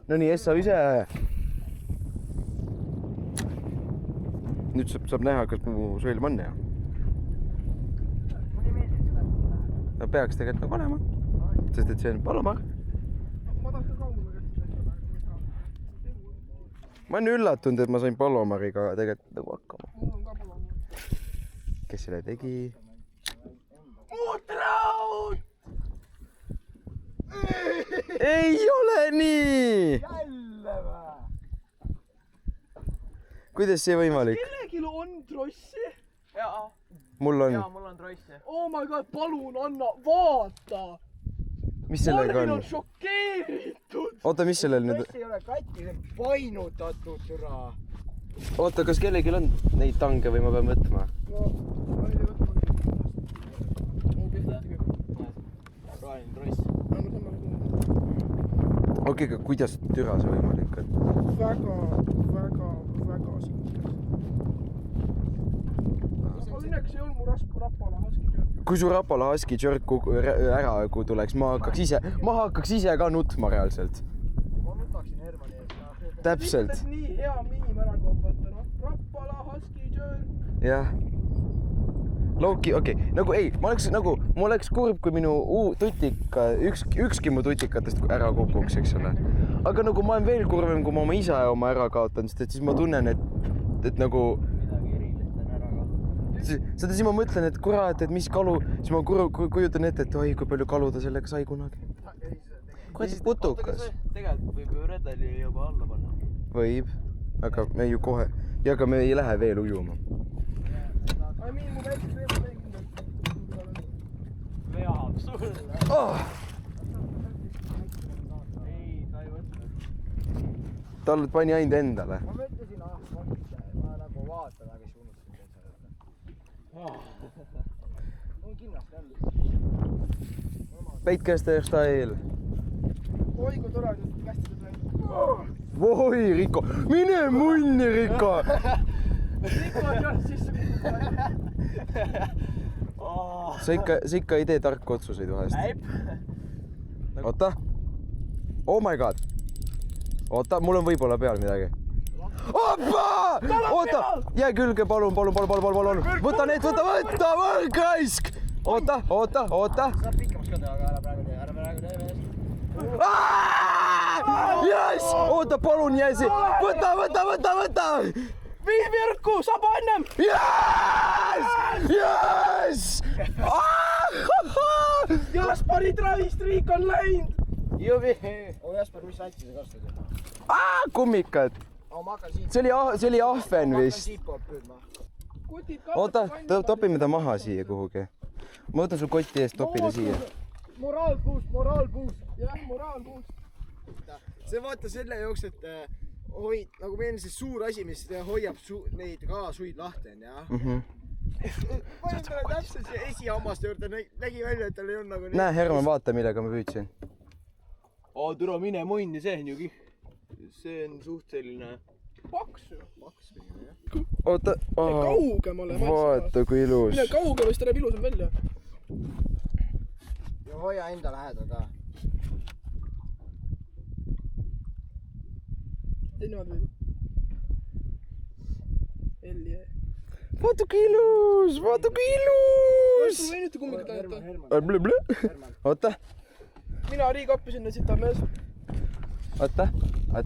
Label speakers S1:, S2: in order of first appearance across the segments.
S1: No nii, Essa ise. Nüüd saab näha, kas mu sõelm on ja. No peaks tegelikult nagu olema. Sest et see on Palomar.
S2: Ma tahaks ka kaugele kätte.
S1: Ma olen üllatunud, et ma sain Palomariga tegelikult nagu hakkama.
S2: Mul on ka Palomar.
S1: Kes selle tegi?
S2: Uutraud!
S1: Ei ole nii!
S2: Jälle vä?
S1: Kuidas see võimalik?
S2: Kellegil on trossi? Jaa.
S1: Mul on.
S3: Jaa, mul on trossi.
S2: Oh my god, palun anna, vaata!
S1: Mis sellega
S2: Marvin
S1: on?
S2: on šokeeritud!
S1: Oota, mis sellel nüüd?
S3: Trossi ei ole katki, see on painutatud türa.
S1: Oota, kas kellegil on neid tange või ma pean võtma?
S2: No, palju võtma.
S3: Raanin tross.
S1: Okei, aga kuidas türa see võimalik on?
S2: Väga sinkas. Õnneks ei olnud mu rapala husky jerk.
S1: Kui su rapala husky jerk ära tuleks, ma hakkaks ise ka nutma reaalselt.
S3: Ma nutaksin Hermanni ees.
S1: Täpselt.
S2: Nii hea miim ära kopata, noh. Rapala husky jerk.
S1: Jah. Looki, okei. Nagu ei, ma oleks kurb, kui minu tutika, ükski mu tutikatest ära kukuks, eks ole. Aga nagu ma olen veel kurvem, kui ma oma isa ja oma ära kaotan, sest et siis ma tunnen, et nagu...
S3: Midagi erilist on ära kaotan.
S1: Seda siis ma mõtlen, et kurat, et mis kalu, siis ma kujutan ette, et oi, kui palju kalu ta sellega sai kunagi. Kurat, putukas.
S3: Tegelikult võib ju redeli juba alla panna.
S1: Võib, aga me ju kohe, ja aga me ei lähe veel ujuma.
S2: Ai miin, mu väikse teema tegin.
S3: Veab sulle.
S1: Oh!
S3: Ei, ta ei võtnud.
S1: Tal pani ainult endale.
S3: Ma mõtlesin, ma nagu vaatan, aga siis unustasin seda. On kinnast jälle.
S1: Päikester style.
S2: Oi, kui tore, et kästides läinud.
S1: Voi, Riko. Mine munni, Riko.
S2: Riko on jah sisse
S1: Sa ikka ei tee tarku otsuseid vahest.
S3: Näib.
S1: Oota. Oh my god. Oota, mul on võib-olla peal midagi. Oppa! Oota, jää külge, palun. Võta need, võta, võrgraisk! Oota.
S3: Saab pikemaks ka teha, aga ära praegu tee meest.
S1: Yes! Oota, palun, jääsi! Võta!
S2: Viivirku, saab annem!
S1: Yes!
S2: Jaspari travistriik on läinud!
S3: Jubi! Oo Jasper, mis satsi sa kastad?
S1: Kummikad.
S3: Ma hakkan siit.
S1: See oli ahven
S3: Ma hakkan
S1: vist.
S3: siit poolt püüdma.
S1: Oota, topime ta maha siia kuhugi. Ma võtan sul kotti eest, topida siia.
S2: Moraalpuust. Jah, moraalpuust.
S3: See vaata selle jooks, et hoid, nagu meil on see suur asi, mis hoiab neid kalasuid lahti on, jah? Panin talle täpselt see esihammaste juurde, nägi välja, et tal ei olnud nagu...
S1: Näe, Herman, vaata, millega ma püüdsin.
S3: Türa, mine munni, see on ju see on suht selline...
S2: Paks ju.
S3: Paks pigem, jah.
S1: Oota.
S2: Kaugemale.
S1: Vaata, kui ilus.
S2: Mine kaugemale, siis ta näeb ilusam välja.
S3: Ja hoia enda lähedal ka.
S2: Tee niimoodi veidi. Elje.
S1: Vaata, kui ilus.
S2: Ma võin nüüd kummikut näidata.
S1: Blõ. Oota.
S2: Mina riigappi sinna sitamees.
S1: Oota.
S3: Ma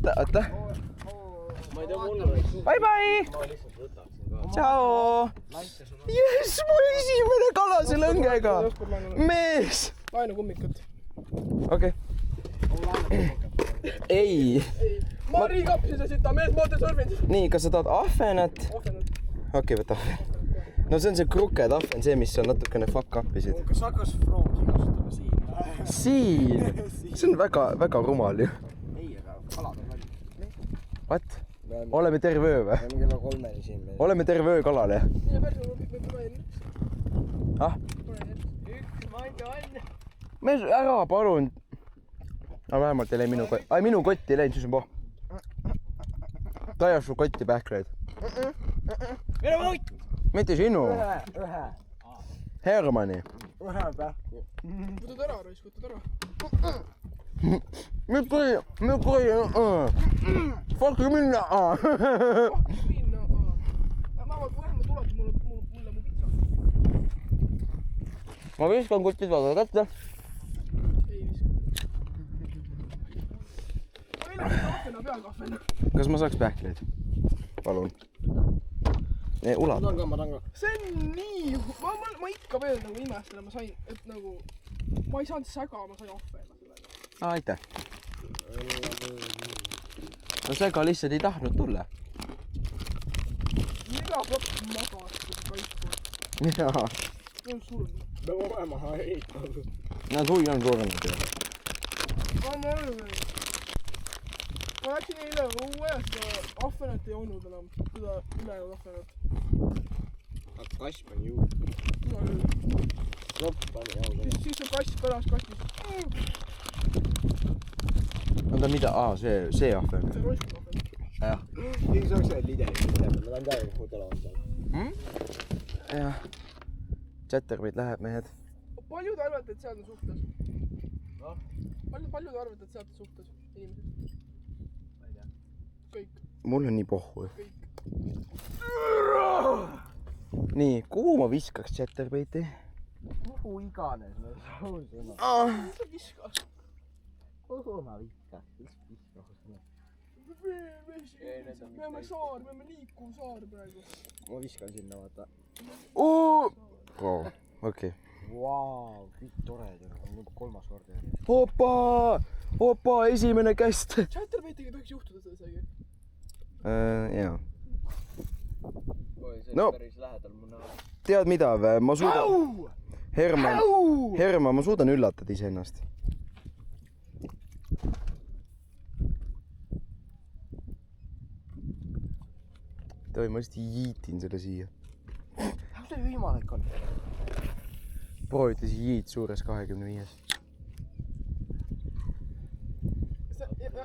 S3: ei tea, mulle võiks...
S1: Bye!
S3: Ma lihtsalt võtaksin ka.
S1: Ciao! Yes, mu esimene kala selle õngega! Mees!
S2: Laenu kummikut.
S1: Okei. Ei.
S2: Ma riigappi sinna sitamees, ma ootan sõrvin.
S1: Nii, kas sa tahad ahvenat? Okei, võta ahven. No see on see kruked ahven, see, mis on natukene fuck upisid.
S3: Kas hakkas froogi kasutama siin?
S1: Siin? See on väga rumal ju.
S3: Ei, aga kalad on palju.
S1: What? Oleme terve öö või?
S3: Oleme kella 3-ni siin.
S1: Oleme terve öö kalal, jah?
S2: Nii, päris ma võin.
S1: Ah?
S3: Üks mandi on.
S1: Mees, ära palun. Aga vähemalt ei lähe minu kotti. Ai, minu kotti ei läinud, siis on poh. Ta ajas su kotti pähkleid.
S3: Mine võit!
S1: Mitte sinu.
S3: Ühe.
S1: Hermanni.
S3: Ühe pähku.
S2: Võtad ära, raisk, võtad ära.
S1: Nüüd kui, fuck you minna.
S2: Minna. Ma vähemalt tuletan mulle mu pitsa.
S1: Ma viskan kutid vaata kätte.
S2: Ei viska. Ma ei lähe kahvena peakahvena.
S1: Kas ma saaks pähkleid? Palun.
S3: Ma tahan ka.
S2: See on nii... Ma ikka veel nagu imestan, ma sain, et nagu... Ma ei saanud säga, ma sain ahvena sellega.
S1: Aitäh. No sega lihtsalt ei tahtnud tulla.
S2: Mida peab magasta kaitsma?
S1: Jaa.
S2: See on surnud.
S3: Peab olema ehitatud.
S1: Nad hui on surnud ju.
S2: Ma läksin eile uues, ahvenat ei olnud enam. Seda ülejäänud ahvenat.
S3: Kass pani juurde. Klopp pani juurde.
S2: Siis on kass pärast kastis.
S1: Oota mida? See ahven.
S2: See roiskub ahven.
S1: Jah.
S3: Nii see oleks veel liderit. Ma tahan täiega hotela vaata.
S1: Jah. Chatterbait läheb mehed.
S2: Palju te arvate, et sealt on suhtes? Palju te arvate, et sealt on suhtes inimesed? Ma ei tea. Kõik.
S1: Mul on nii pohhu. Nii, kuhu ma viskaks Chatterbaiti?
S3: Kuhu iganes me soosime.
S2: Mis sa viskad?
S3: Kuhu ma viskaks?
S2: Me oleme saar, me oleme liikuv saar praegu.
S3: Ma viskan sinna vaata.
S1: Okei.
S3: Vau, kõik toredad. On nagu 3. kord.
S1: Hoppa, esimene käst.
S2: Chatterbaitiga ei tohiks juhtuda seda isegi.
S1: Jaa.
S3: See
S1: No.
S3: on päris lähedal mu näol.
S1: Tead mida või? Ma suudan... Herman, ma suudan üllatada iseennast. Toi, ma lihtsalt jiitin selle siia.
S3: Mis see võimalik on?
S1: Pro ütles jiit suures 25-s.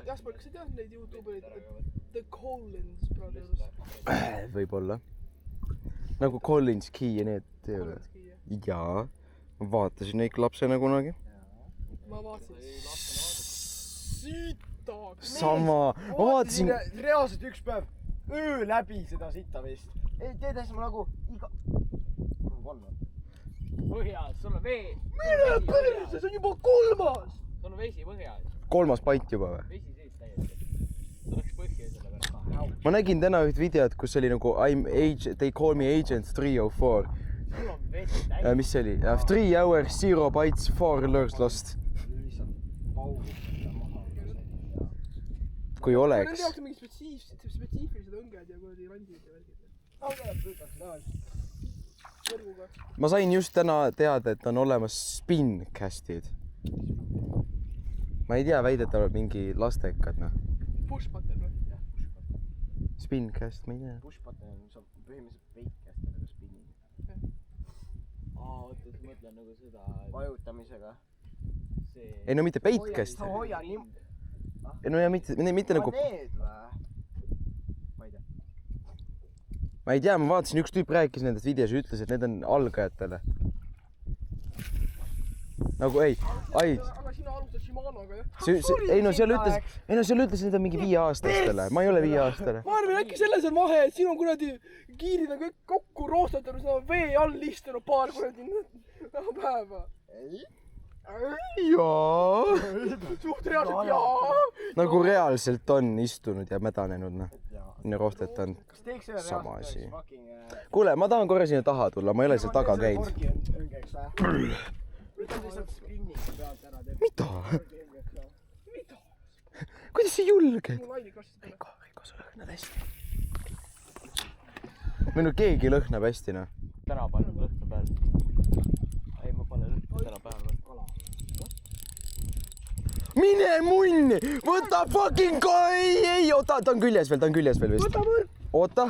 S2: Jasper, kas sa tead neid YouTubereid? The Collins Brothers.
S1: Võib-olla. Nagu Collins Key ja need teevad. Jaa. Ma vaatasin neid lapsena kunagi.
S2: Ma vaatasin. Sitaks.
S1: Sama. Ma vaatasin...
S3: Reaalselt üks päev öö läbi seda sitta vist. Teedes ma nagu iga...
S4: Põhjas, sul on vee.
S2: Mine perse, see on juba 3.
S4: Sul on vesi põhjas.
S1: 3. pant juba või?
S4: Vesi sees täiesti. Tuleks põhja selle peale.
S1: Ma nägin täna üht videot, kus oli nagu they call me agent 304.
S4: Sul on vesi täiesti.
S1: Mis see oli? 3 hours, 0 bytes, 4 lures lost.
S3: Lihtsalt paugud maha.
S1: Kui oleks.
S2: Nende jaoks on mingi spetsiifilised õnged ja kuradi randid ja värgid. Võrguga.
S1: Ma sain just täna teada, et on olemas spincastid. Ma ei tea, väidetavalt mingi lastekad, noh.
S2: Push-button või? Jah, push-button.
S1: Spincast, ma ei tea.
S3: Push-button saab põhimõtteliselt veikast ja spinning.
S4: Oota, ma mõtlen nagu seda...
S3: Vajutamisega.
S1: Ei no mitte peitkast.
S3: Sa hoia nii...
S1: Ei no ja mitte nagu...
S3: Need või?
S1: Ma ei tea, ma vaatasin, üks tüüp rääkis nendest videos ja ütles, et need on algajatele. Nagu ei.
S2: Aga sina alustad Shimanoga, jah?
S1: Ei no seal ütles, et need on mingi 5-aastastele. Ma ei ole 5-aastane.
S2: Ma arvan, äkki selles on vahe, et siin on kuradi kiirid on kõik kokku roostatud, seda on vee all istunud paar kuradi päeva.
S3: Ei?
S1: Jaa.
S2: Suht reaalselt jaa.
S1: Nagu reaalselt on istunud ja mädanenud, noh. Nii roostetanud.
S3: Kas teeks selle
S1: Sama asi.
S3: fucking...
S1: Kuule, ma tahan korra sinna taha tulla, ma ei ole seal taga käinud.
S3: Õngeks või? Võtad lihtsalt spinningi pealt ära teeb.
S1: Mida?
S2: Mida?
S1: Kuidas sa julged?
S2: Mu laini klassis pole.
S1: Riko, sa lõhnad hästi. Või no keegi lõhnab hästi, noh.
S4: Täna panen lõhna peal. Ei, ma panen lõhna täna päeval.
S1: Mine munni! Võta fucking ei, oota, ta on küljes veel vist.
S2: Võta võrk!
S1: Oota.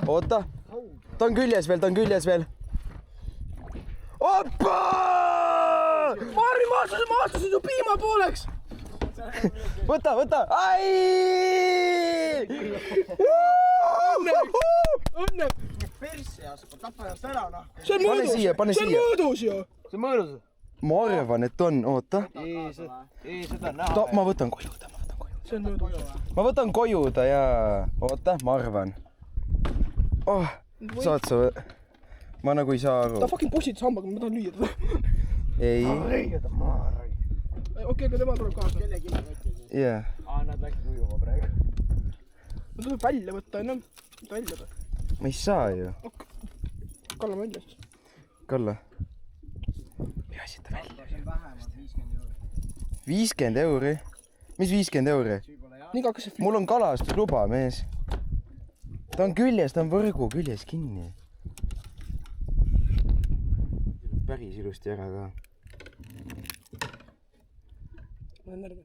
S1: Ta on küljes veel. Oppa!
S2: Marvi, ma astusin su piima pooleks!
S1: Võta! Ai!
S2: Õnne!
S3: Persse jaspa, tapa ennast ära, noh.
S2: See on mõõdus! See on mõõdus ju!
S4: See on mõõdus.
S1: Ma arvan, et on, oota.
S4: Ei, seda on näha.
S1: Ma võtan koju.
S2: see on möödunud.
S1: ma võtan koju ta ja oota, ma arvan. Oh, saad sa või? Ma nagu ei saa aru.
S2: ta fucking pussitas hambaga, ma tahan lüüa teda.
S1: Ei.
S2: Okei, aga tema tuleb kaasa.
S1: Jah.
S4: Nad läksid ujuma praegu.
S2: ma tuleb välja võtta, enne. Välja ta.
S1: Ma ei saa ju.
S2: Kalle välja siis.
S1: Kalle. Peaasi, et ta välja. 50 euri? Mis 50 euri?
S2: nii hakkas see
S1: Mul on kalastusluba, mees. Ta on küljes, ta on võrgu küljes kinni. Päris ilusti ära ka.
S2: ma olen närvi.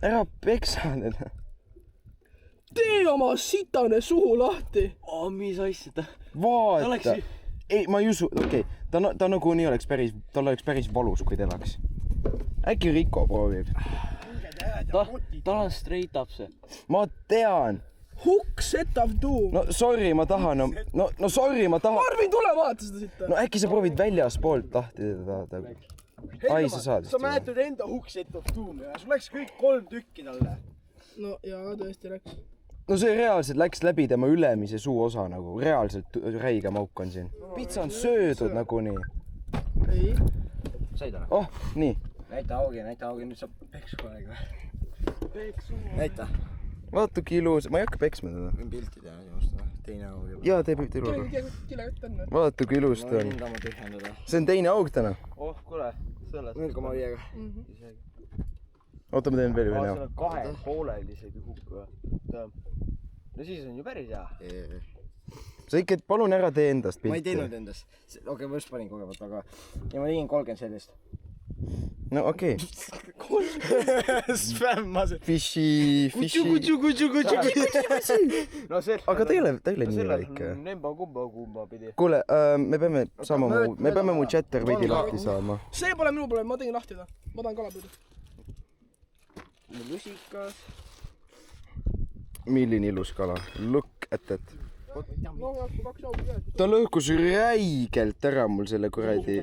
S1: Ära peksa teda.
S2: tee oma sitane suhu lahti.
S4: Mis asja ta?
S1: Vaata. Ei, ma ei usu, okei. Ta nagu nii oleks päris, tal oleks päris valus, kui ta elaks. Äkki Riko proovib.
S4: Tal on straight up see.
S1: Ma tean.
S2: Hook set of doom.
S1: No sorry, ma tahan. No sorry, ma tahan.
S2: Arvin, tule vaata seda sitta.
S1: No äkki sa proovid väljaspoolt lahti teda. Ai, sa saad.
S3: sa mäletad enda Hookset of Doom ja sul läks kõik 3 tükki talle.
S2: no jaa, tõesti läks.
S1: No see reaalselt läks läbi tema ülemise suuosa nagu. Reaalselt räige mauk on siin. Pitsa on söödud nagunii.
S2: ei.
S3: Said ära?
S1: Oh, nii.
S3: näita augi, nüüd saab peksu kohe või? näita.
S1: Vaata kui ilus. Ma ei hakka peksma teda.
S3: võin pilti teha sinust või? teine aug juba.
S1: Jaa, tee pilti iluga.
S2: kile ette enne.
S1: Vaata kui ilus ta on.
S3: võin ka oma tühjendada.
S1: See on teine aug täna.
S4: Oh, kuule, selles.
S3: 0,5-ga.
S1: Oota, ma teen veel ühe
S4: Seal
S1: näo.
S4: on 2 poolel isegi hukk või? No siis on ju päris hea.
S1: Sa ikka palun ära tee endast pilti.
S3: ma ei teinud endast. okei, ma just panin kogemata, aga ja ma tegin 30 sellist.
S1: No okei.
S3: Spämmasid.
S1: Fishy.
S4: No see.
S1: Aga teile nii väike.
S4: Nemba kumba pidi.
S1: Kuule, me peame mu chatter veidi lahti saama.
S2: see pole minu probleem, ma tegin lahti ta. ma tahan kalapüüda.
S4: Lusikas.
S1: Milline ilus kala. Look at it.
S2: no jah, 2 augi käes.
S1: Ta lõhkus räigelt ära mul selle kuradi.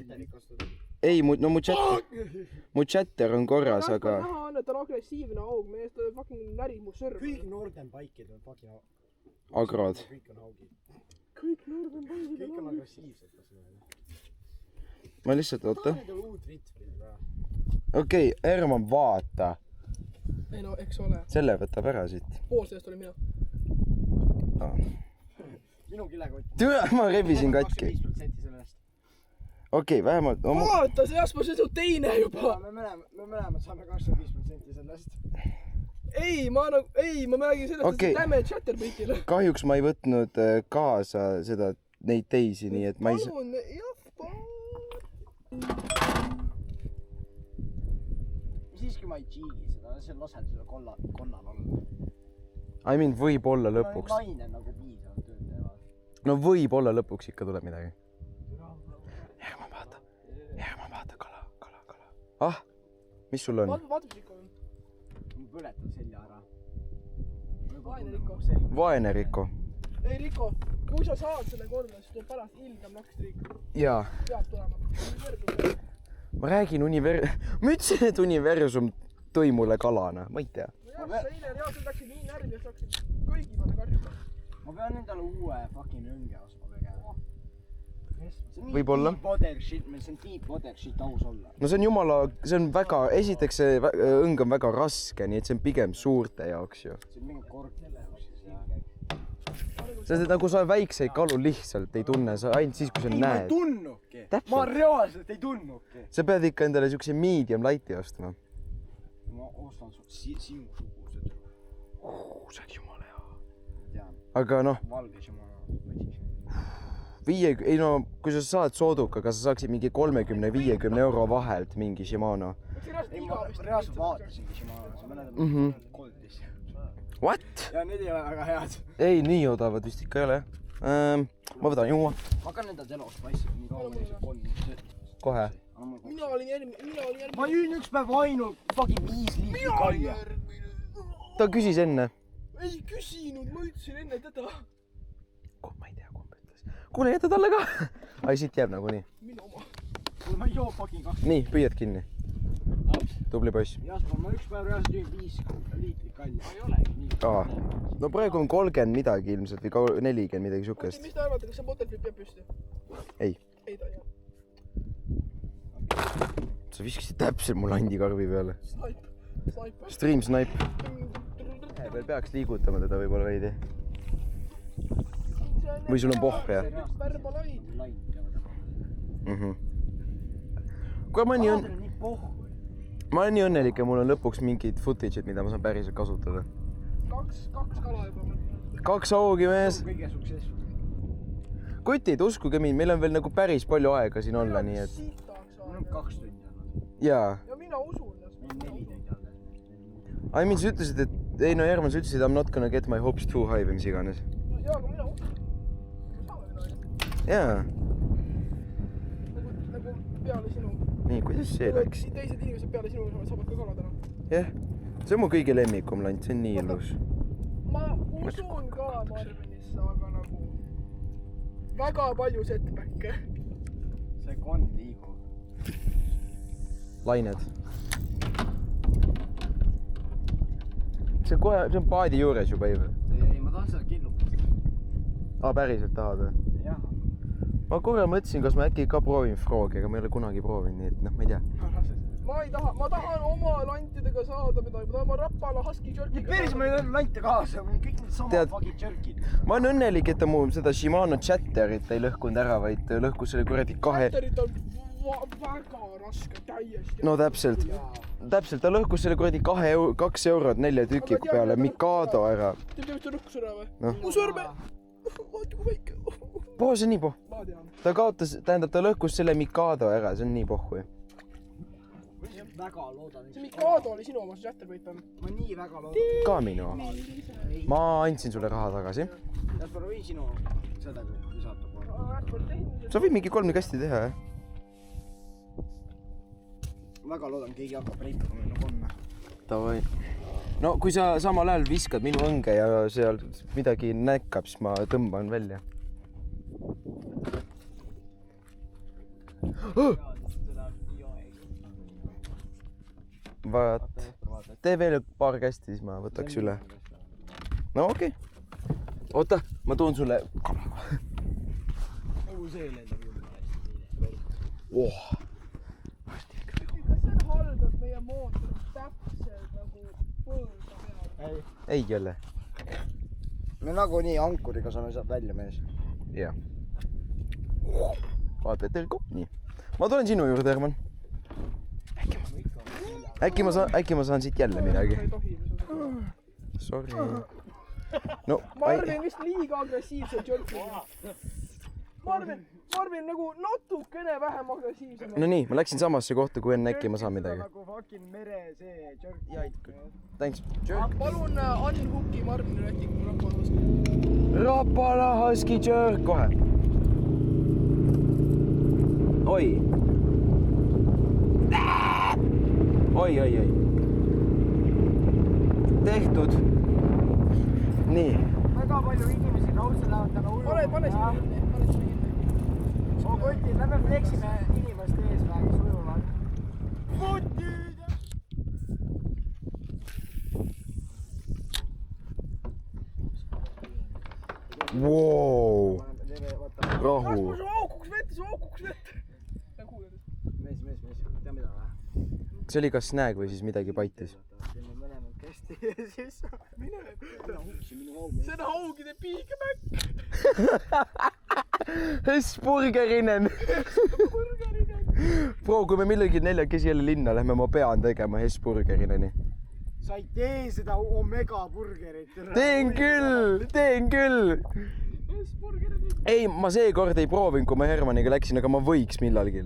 S1: Ei, mu chatter on korras, aga...
S2: näha on, et ta on agressiivne aug, mees, ta fucking närib mu sõrm.
S3: kõik Norden paikid on fucking
S1: Agrod.
S3: kõik on augid.
S2: kõik Norden paigid
S3: kõik on agressiivsed.
S1: Ma lihtsalt, oota.
S3: Need on uut ritmi.
S1: Okei, Herman, vaata.
S2: ei no, eks ole.
S1: Selle võtab ära siit.
S2: pool sellest oli mina.
S3: minu kilekott.
S1: Türa, ma rebisin katki.
S3: 5% sellest.
S1: Okei, vähemalt...
S2: vaata, see Jasper, see on su teine juba.
S3: me mõlemad saame 25% sellest.
S2: ei, ma räägin sellest, et see lämme chatterbitile.
S1: Kahjuks ma ei võtnud kaasa neid teisi, nii et ma ei saa...
S2: palun, jah,
S3: siiski ma ei cheat'i seda, see lasen selle konnal olla.
S1: I mean, võib-olla lõpuks.
S3: naine nagu piisavalt tööd teevad.
S1: No võib-olla lõpuks ikka tuleb midagi. Herman, vaata, kala. Ah, mis sul on?
S2: vaata, mis ikka on.
S3: ma põletan selja ära.
S2: vaene Riko.
S1: Vaene Riko.
S2: ei, Riko, kui sa saad selle korda, siis tuleb pärast ilgem nakstriik.
S1: Jaa.
S2: peab tulema.
S1: Ma räägin ma ütlesin, et universum tõi mulle kalana, ma ei tea.
S2: jah, sa eile reaalselt läksid nii närvi, et saaksid kõigi peale karjuda.
S3: ma pean endale uue fucking õnge ostma tegema.
S1: Võib-olla.
S3: see on deep water shit aus olla.
S1: No see on väga, esiteks see õng on väga raske, nii et see on pigem suurte jaoks ju.
S3: see on mingi kord selle jaoks.
S1: Sest nagu sa väikseid kalu lihtsalt ei tunne, sa ainult siis, kui sa
S3: ma ei
S1: näed.
S3: tunnuki.
S1: Täpselt.
S3: ma reaalselt ei tunnuki.
S1: Sa pead ikka endale siukse medium light'i ostma.
S3: ma ostan sinusugused.
S1: See on jumala hea.
S3: tean,
S1: Aga noh,
S3: valge šimano.
S1: kui sa saad soodukaga, sa saaksid mingi 30-50 euro vahelt mingi Shimano.
S3: ei, ma reaalselt vaatasingi šimano, sa mäletad koldis.
S1: What?
S3: ja need ei ole väga head.
S1: Ei, nii odavad vist ikka ei ole. Ma võtan juua.
S3: ma hakkan enda telost paissima nii kaua, kui see kolm.
S1: Kohe.
S2: mina olin järgmine.
S3: ma jõin üks päev ainult fucking 5 liitrit kalja.
S1: Ta küsis enne.
S2: ei küsinud, ma ütlesin enne teda.
S1: Ma ei tea, kumb ütles. Kuule, jäta talle ka. Ai, siit jääb nagunii.
S2: minu oma.
S3: ma ei joo fucking 2.
S1: Nii, püüad kinni. tubli poiss.
S3: Jasper, ma üks päev reaalselt jõin 5 liitrit kalli. Ma ei olegi nii.
S1: No praegu on 30 midagi ilmselt või 40 midagi sihukest.
S2: mis te arvate, kas see botelflip jääb püsti?
S1: Ei.
S2: Ei ta ei jää.
S1: Sa viskasid täpselt mu landikarvi peale.
S2: Snipe.
S1: Stream snipe. Veel peaks liigutama teda võib-olla veidi. Või sul on pohv, jah?
S2: Värbalaid.
S1: Kuule, ma olen nii õnnelik ja mul on lõpuks mingid footage'id, mida ma saan päriselt kasutada.
S2: Kaks kala juba.
S1: 2 hoogi, mees.
S3: Kõige suksessul.
S1: Kotid, uskuge mind, meil on veel nagu päris palju aega siin olla, nii et...
S3: Mul on 2 tundi olnud.
S1: Jaa.
S2: Ja mina usun.
S3: Meil 4 tundi olnud.
S1: Ai, mind sa ütlesid, et... Ei, no Järman, sa ütlesid, I'm not gonna get my hopes too high või mis iganes.
S2: Jaa, aga mina usun.
S1: Jaa.
S2: Nagu peale sinu.
S1: Nii, kuidas see läks?
S2: Teised inimesed peale sinu saavad ka kala täna.
S1: Jah. See on mu kõige lemmikum lant, see on nii ilus.
S2: Ma usun ka Marvinisse, aga nagu... Väga palju setbacke.
S3: See konn liigub.
S1: Lained. See on paadi juures juba, Eive.
S3: Ei, ma tahan seda killukast.
S1: Päriselt tahad või?
S3: Jah.
S1: Ma korra mõtlesin, kas ma äkki ka proovin froogi, aga ma ei ole kunagi proovinud, nii et noh, ma ei tea.
S2: Ma tahan oma lantidega saada midagi, ma tahan Rapala husky jerkiga.
S3: Päris ma ei ole lante kaasa, mul on kõik need samad fucking jerkid.
S1: Ma olen õnnelik, et ta mu seda Shimano Chatterit ei lõhkunud ära, vaid lõhkus selle kuradi 2...
S2: Chatterit on väga raske, täiesti.
S1: No täpselt, ta lõhkus selle kuradi 2 eurot 4 tüki peale Mikado ära.
S2: Te teate, ta lõhkus ära või?
S1: No.
S2: Mu sõrme! Vaata kui väike.
S1: Poh, see on nii poh.
S2: Ma tean.
S1: Ta kaotas, tähendab, ta lõhkus selle Mikado ära, see on nii pohhu ju.
S3: Väga loodan.
S2: See Mikado oli sinu oma, see Chatter võit on.
S3: Ma nii väga loodan.
S1: Ka minu. Ma andsin sulle raha tagasi.
S3: Jasper, võin sinu seda kui saata.
S1: Sa võid mingi 3 kasti teha, jah?
S3: Väga loodan, keegi hakkab reipima minu konne.
S1: Davai. No kui sa samal ajal viskad minu õnge ja seal midagi näkkab, siis ma tõmban välja. Vaat. Tee veel paar kästi, siis ma võtaks üle. No okei. Oota, ma toon sulle kala.
S3: See lendab juurde.
S1: Oh.
S2: Kas see on halb, et meie mootor on täpselt nagu põõsa peal?
S1: Ei jälle.
S3: Me nagunii ankuriga saame sealt välja, mees.
S1: Jah. Vaata, et teil kopp, nii. Ma tulen sinu juurde, Herman. Äkki ma saan siit jälle midagi. Sorry. No,
S2: Marvin vist liiga agressiivselt jolkib. Marvin nagu natukene vähem agressiivselt.
S1: No nii, ma läksin samasse kohta, kui enne äkki ma saan midagi.
S3: Nagu fucking mere see jerk.
S1: Jaa, ikka. Thanks.
S2: Palun unhooki Marvini rätiku Rapala husky.
S1: Rapala husky jerk kohe. Oi. Oi. Tehtud. Nii.
S3: Väga palju inimesi raudselt lähevad täna ujuma.
S2: Pane sinna kinni.
S3: Oo kotid, lähme fleksime inimeste ees vähemaks ujuvalt. Kotid!
S1: Wow. Rahu.
S2: Su aukuks vette.
S3: Mees, tea mida või?
S1: See oli kas snag või siis midagi paitis?
S3: Teeme mõlemad kästi ja siis...
S2: See on haugide piigemäkk.
S1: Hesburgerinen. Bro, kui me millegi 4 jälle linna lähme, ma pean tegema Hesburgerineni.
S3: Sa ei tee seda Omega burgerit.
S1: Teen küll. Ei, ma seekord ei proovinud, kui ma Hermaniga läksin, aga ma võiks millalgi.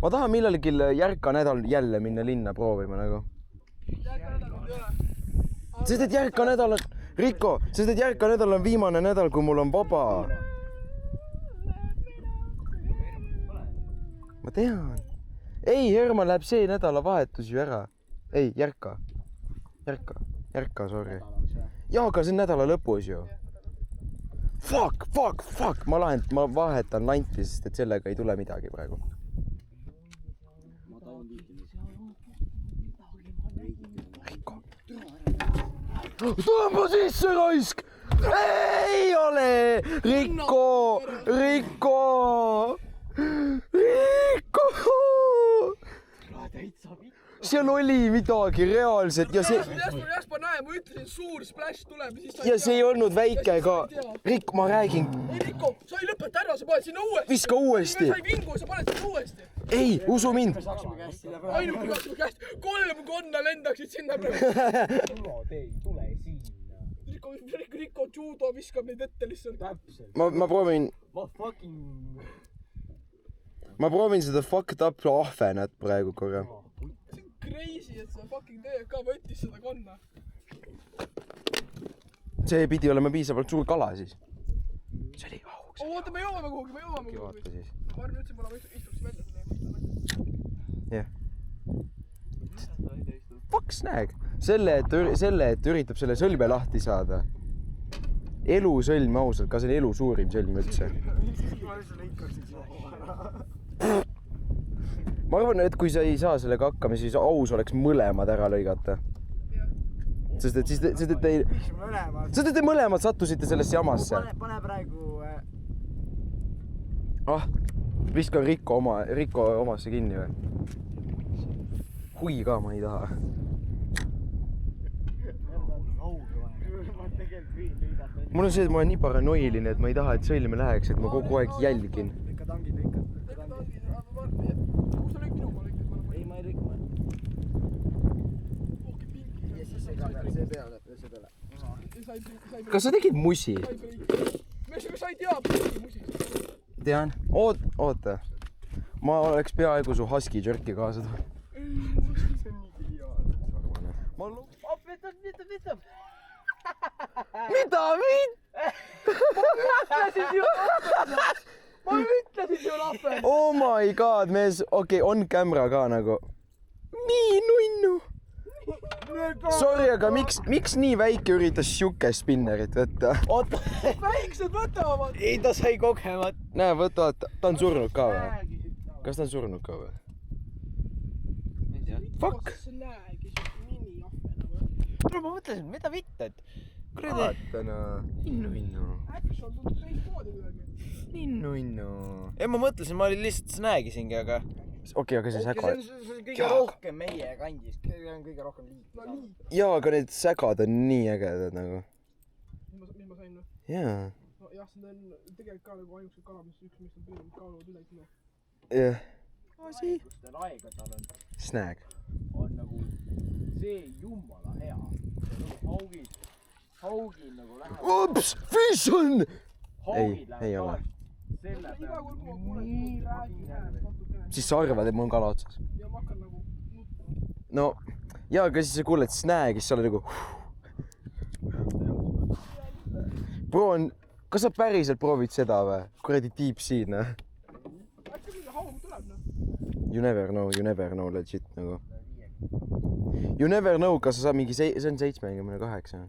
S1: Ma tahan millalgi järka nädal jälle minna linna proovima nagu. Sest et järka nädal on... Riko, sest et järka nädal on viimane nädal, kui mul on vaba. Ma tean. Ei, Herman läheb see nädalavahetus ju ära. Ei, järka, sorry. Jaa, aga see on nädala lõpus ju. Fuck. Ma vahetan lanti, sest et sellega ei tule midagi praegu. tõmba sisse, raisk! Ei ole! Rikko! Rikko! Rikko! Seal oli midagi reaalselt ja see...
S2: Jasper, näe, ma ütlesin, suur splash tuleb ja siis
S1: ja see ei olnud väike ka. Rikk, ma räägin.
S2: Ei, Rikko, sa ei lõpeta ära, sa paned sinna uuesti.
S1: Viska uuesti.
S2: Sa ei vingu, sa paned sinna uuesti.
S1: Ei, usu mind.
S2: Ainult kaksime käest. 3 konna lendaksid sinna praegu.
S3: Tule sinna.
S2: Rikko judo viskab neid ette lihtsalt.
S3: Täpselt.
S1: Ma proovin... Ma proovin seda fucked up ahvenat praegu korra.
S2: See on crazy, et see fucking DFK võttis seda konna.
S1: See pidi olema piisavalt suur kala siis. See oli auks.
S2: Oota, me jõuame kuhugi,
S1: Vaata siis.
S2: Ma arvan, üldse pole, ma istuks välja selle.
S1: Jah. Fuck snag. Selle, et üritab selle sõlme lahti saada. Elusõlm ausalt, ka see on elu suurim sõlm üldse. Ma arvan, et kui sa ei saa sellega hakkama, siis aus oleks mõlemad ära lõigata. Sest et te mõlemad sattusite sellesse jamasse.
S3: Pane praegu...
S1: Viskan Rikko omasse kinni või? Hui ka ma ei taha. Mul on see, et ma olen nii paranoiline, et ma ei taha, et sõlme läheks, et ma kogu aeg jälgin.
S3: Lõika tangid, lõika.
S2: Kus sa lõik minu poole lõikad?
S3: Ei, ma ei lõika. Ja siis see peale.
S1: Kas sa tegid musi?
S2: Sa ei tea, musi.
S1: Tean. Oota. Ma oleks peaaegu su husky jerki kaasa tulnud.
S3: See on nii geniaalne. Vitab.
S1: Mida?
S2: Ma ütlesin ju lahve!
S1: Oh my god, mees. Okei, on camera ka nagu. Nii nunnu. Sorry, aga miks nii väike üritas siuke spinnerit võtta?
S3: Oota.
S2: Väiksed võtavad!
S3: Ei, ta sai kogemat.
S1: Näe, võta, ta on surnud ka või? Kas ta on surnud ka või? Fuck!
S2: Snäägi siuke mini-ahvena või?
S3: Kuule, ma mõtlesin, mida vitt, et...
S1: Vaatana. Innu.
S2: Action tundub teistmoodi midagi.
S1: Innu.
S3: Ei, ma mõtlesin, ma olin lihtsalt snäägisingi, aga...
S1: Okei, aga see säga...
S3: See on kõige rohkem meie kandis. See on kõige rohkem liik.
S2: No nii.
S1: Jaa, aga need sägad on nii ägedad nagu.
S2: Mis ma sain?
S1: Jaa.
S2: No jah, see on tegelikult ka nagu ainukesed kala, mis üks meist on püüdnud kaaluvad üle kilo.
S1: Jah.
S3: Aegustel aegadel
S1: Snag.
S3: on nagu see jumala hea. Haugid nagu lähevad.
S1: Ups! Fish on!
S3: Haugid
S1: ei ole.
S3: Selle
S2: Iga kord, kui ma kuulen, nii räägi häält natukene.
S1: Siis sa arvad, et mul on kala otsas.
S2: Ja ma hakkan nagu nutma.
S1: No, jaa, aga siis sa kuuled snag'is, sa oled nagu... Bro, kas sa päriselt proovid seda või? Kuradi deep sea, noh.
S2: Äkki mingi haug tuleb, noh.
S1: You never know, legit, nagu. You never know, kas sa saad mingi... See on 78.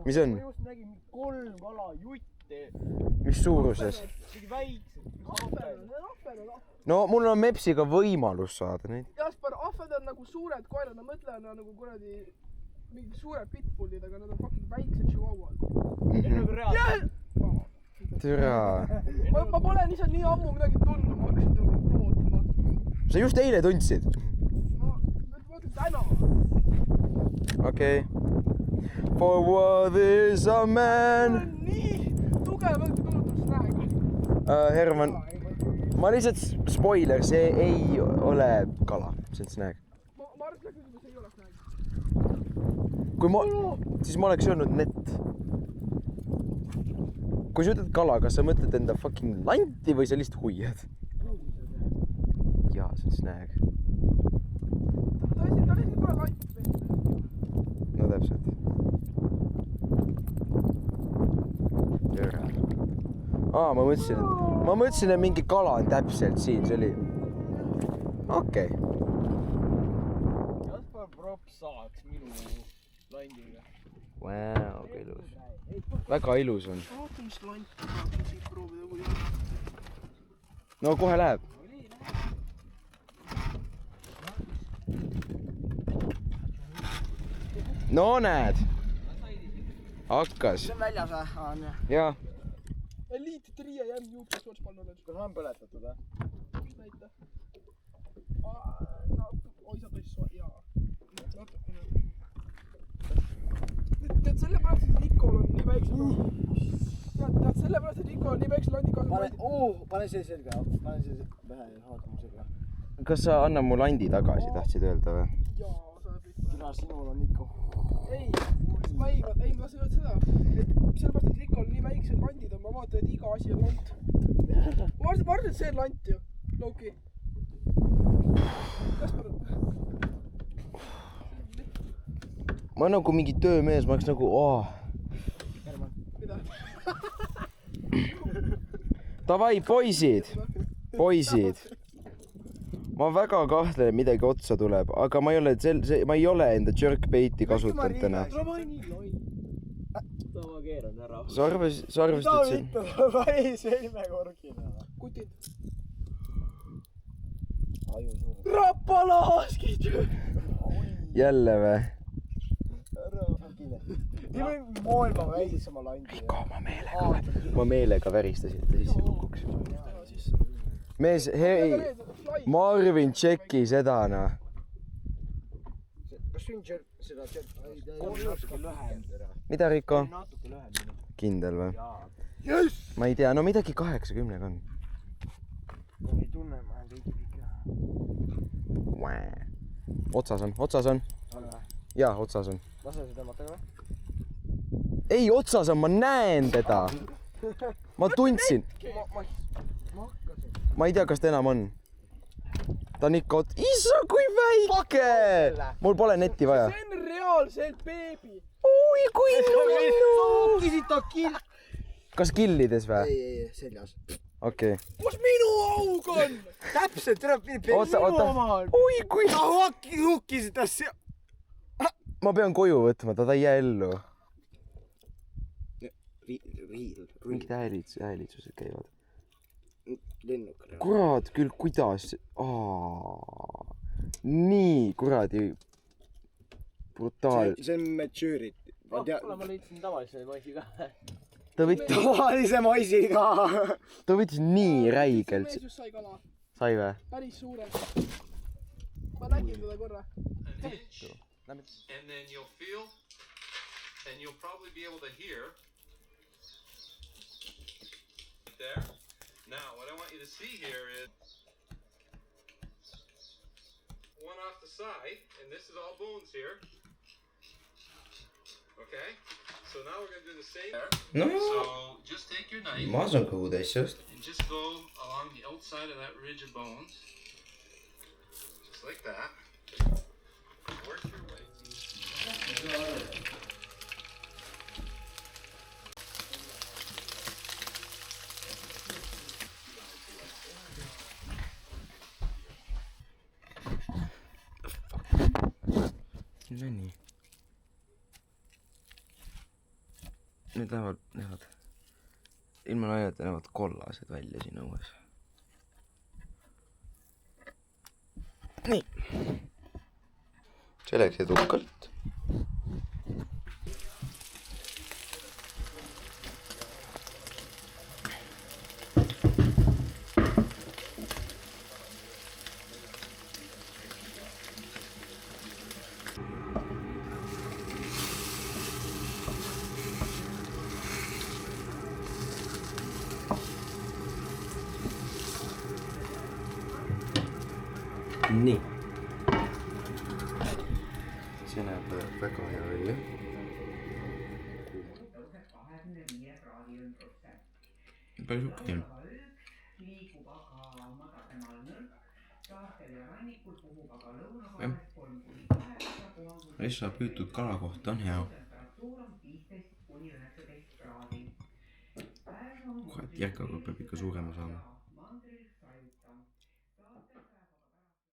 S1: Mis on?
S3: Ma just nägin 3 kala jutte.
S1: Mis suuruses?
S3: Mingi väiksed.
S2: Ahvel on.
S1: No, mul on Mepsiga võimalus saada neid.
S2: Jasper, ahved on nagu suured koerad, ma mõtlen nagu kuradi mingi suured pitbullid, aga nad on fucking väiksed chihuahuad.
S1: Türa.
S2: Ma pole lihtsalt nii ammu midagi tundnud, ma hakkasin nagu lootma.
S1: Sa just eile tundsid?
S2: Ma mõtlen täna.
S1: Okei. For what is a man?
S2: Ma olen nii tugevalt tundnud snäägi.
S1: Herman, ma lihtsalt spoiler, see ei ole kala, see on snag.
S2: Ma arvan, et see ei ole snäägi.
S1: Kui ma, siis ma oleks öelnud net. Kui sa ütled kala, kas sa mõtled enda fucking lanti või sa lihtsalt huiad? Jaa, see on snag.
S2: Ta oli kohe lant.
S1: No täpselt. Ma mõtlesin, et mingi kala on täpselt siin, see oli... Okei.
S3: Jasper Props saaks minu landiga.
S1: Wow, kui ilus. Väga ilus on.
S2: Vaata, mis lant tahaksin siit proovida, kui jah.
S1: No kohe läheb. no näed. Hakkas.
S3: see on väljas või? Aa, on jah.
S1: Jaa.
S2: Elite 3 AM juup sports ball knowledge.
S3: kas on põletatud või?
S2: Mis näita? No, oi sa tõstis jaa. Natukene. Tead sellepärast, et Nikol on nii väikse Tead sellepärast, et Nikol on nii väikse landi kaasa.
S3: Pane see selga. Pane see pähe ja haata mu selga.
S1: Kas sa anna mu landi tagasi, tahtsid öelda või?
S2: Jaa, sa võid.
S3: Kuna sinul on Niko.
S2: Ei, ma tahtsin öelda seda, et sellepärast, et Nikol on nii väiksed landid on, ma vaatan, et iga asi on lant. Ma arvan, et see on lant ju, Loki. Kas ma
S1: Ma olen nagu mingi töömees, ma oleks nagu
S2: mida?
S1: Davai, poisid! Ma väga kahtlen, midagi otsa tuleb, aga ma ei ole enda jerkbaiti kasutanud täna.
S4: ma keeran ära.
S1: Sa arvasid, et see...
S3: Vai sõimekorgina.
S2: Kutid.
S3: Aju suur.
S2: Rapalaaskid!
S1: Jälle või?
S3: Nii või maailma välisema landi.
S1: Riko, ma meelega väristasin, et ta sisse kukuks. Mees, hei, Marvin, tšeki seda, noh.
S3: Kas sünd seda natuke lühem?
S1: Mida, Riko?
S3: Natuke lühem.
S1: Kindel või?
S3: Jess!
S1: Ma ei tea, no midagi 80 on.
S3: Ma ei tunne, ma olen veidi pikka.
S1: Otsas on. Jaa, otsas on.
S3: Lase seda tõmmata ka või?
S1: Ei, otsas on, ma näen teda. Ma tundsin. Ma ei tea, kas ta enam on. Ta on ikka Issa, kui väike! Mul pole netti vaja.
S2: See on reaalselt beebi.
S1: Oi, kui nunnu!
S3: Kisid ta kill...
S1: Kas killides või?
S3: Ei, seljas.
S1: Okei.
S2: Kus minu aug on?
S3: Täpselt, tuleb
S1: Oota. Oi, kui...
S3: Ta hukkisid ta seal.
S1: Ma pean koju võtma, ta ei jää ellu. Mingid häälitsused käivad.
S3: Lennuk.
S1: Kurat küll, kuidas? Nii, kuradi. Brutaal.
S3: See on matured.
S4: Kuule, ma leidsin tavalise maisi ka.
S3: Tavalise maisi ka.
S1: Ta võttis nii räigelt.
S2: See mees just sai kala.
S1: Sai või?
S2: Päris suure. Ma nägin teda korra.
S5: And then you'll feel, and you'll probably be able to hear. There. Now, what I want you to see here is one off the side, and this is all bones here. Okay? So now we're going to do the same there.
S1: No.
S5: So just take your knife.
S1: Ma saan kõhuda asjast.
S5: And just go along the outside of that ridge of bones. Just like that. Work your way.
S1: No nii. Nüüd lähevad ilma naljata näevad kollased välja siin õues. Nii. See läks edukalt. Nii. See näeb väga hea välja. Päris okei. Ressa püütud kala kohta on hea. Kurat, järkaga peab ikka suurema saama.